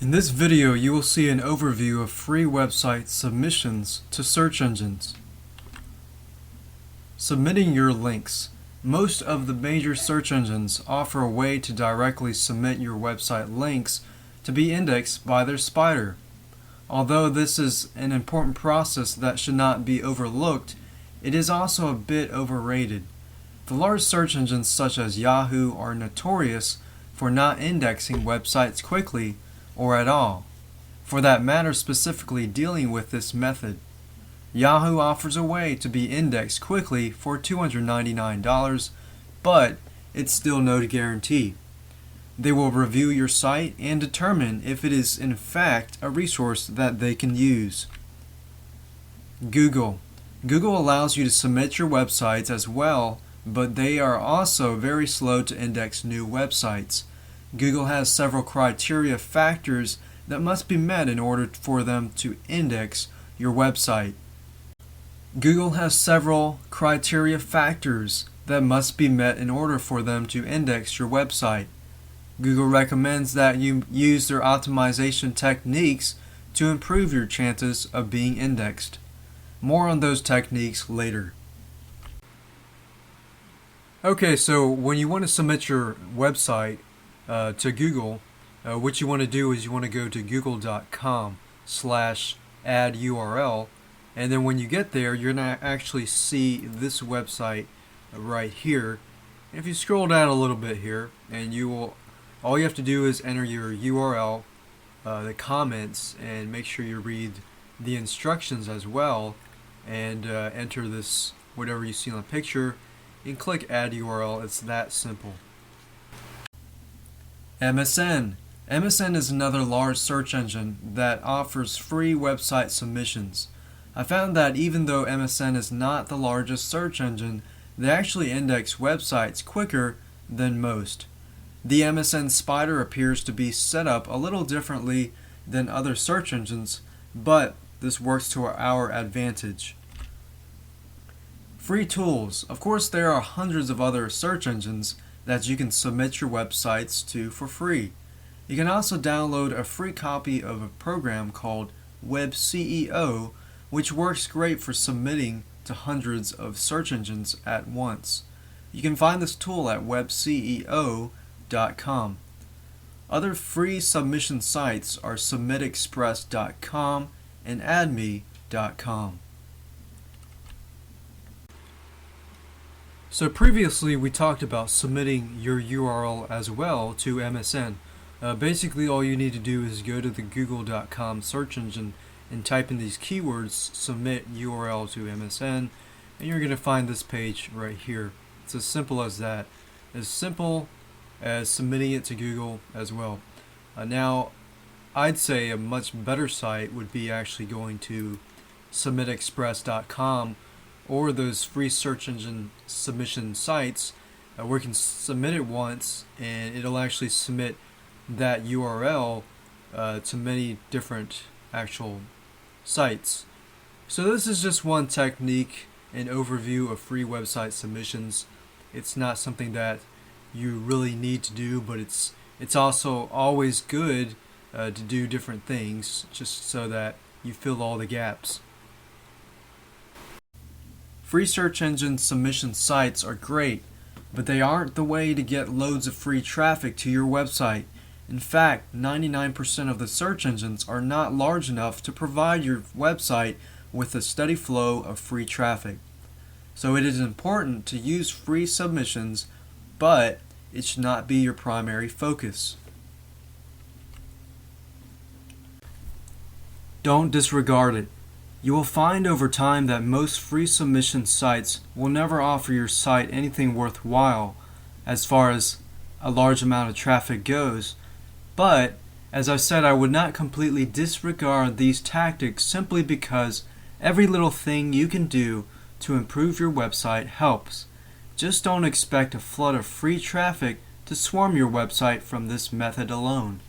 In this video, you will see an overview of free website submissions to search engines. Submitting your links. Most of the major search engines offer a way to directly submit your website links to be indexed by their spider. Although this is an important process that should not be overlooked, it is also a bit overrated. The large search engines such as Yahoo are notorious for not indexing websites quickly or at all. For that matter, specifically dealing with this method, Yahoo offers a way to be indexed quickly for $299, but it's still no guarantee. They will review your site and determine if it is in fact a resource that they can use. Google allows you to submit your websites as well, but they are also very slow to index new websites. Google has several criteria factors that must be met in order for them to index your website. Google has several criteria factors that must be met in order for them to index your website. Google recommends that you use their optimization techniques to improve your chances of being indexed. More on those techniques later. Okay, so when you want to submit your website to Google, what you want to do is you want to go to google.com/add URL, and then when you get there, you're going to actually see this website right here. And if you scroll down a little bit here, and all you have to do is enter your URL, the comments, and make sure you read the instructions as well, and enter this whatever you see on the picture, and click add URL. It's that simple. MSN is another large search engine that offers free website submissions. I found that even though MSN is not the largest search engine, they actually index websites quicker than most. The MSN spider appears to be set up a little differently than other search engines, but this works to our advantage. Free tools. Of course, there are hundreds of other search engines that you can submit your websites to for free. You can also download a free copy of a program called WebCEO, which works great for submitting to hundreds of search engines at once. You can find this tool at webceo.com. Other free submission sites are submitexpress.com and addme.com. So previously we talked about submitting your URL as well to MSN. Basically all you need to do is go to the google.com search engine and type in these keywords, submit URL to MSN, and you're going to find this page right here. It's as simple as that. As simple as submitting it to Google as well. Now, I'd say a much better site would be actually going to submitexpress.com or those free search engine submission sites where you can submit it once and it'll actually submit that URL to many different actual sites. So this is just one technique and overview of free website submissions. It's not something that you really need to do, but it's also always good to do different things just so that you fill all the gaps. Free search engine submission sites are great, but they aren't the way to get loads of free traffic to your website. In fact, 99% of the search engines are not large enough to provide your website with a steady flow of free traffic. So it is important to use free submissions, but it should not be your primary focus. Don't disregard it. You will find over time that most free submission sites will never offer your site anything worthwhile as far as a large amount of traffic goes. But, as I said, I would not completely disregard these tactics simply because every little thing you can do to improve your website helps. Just don't expect a flood of free traffic to swarm your website from this method alone.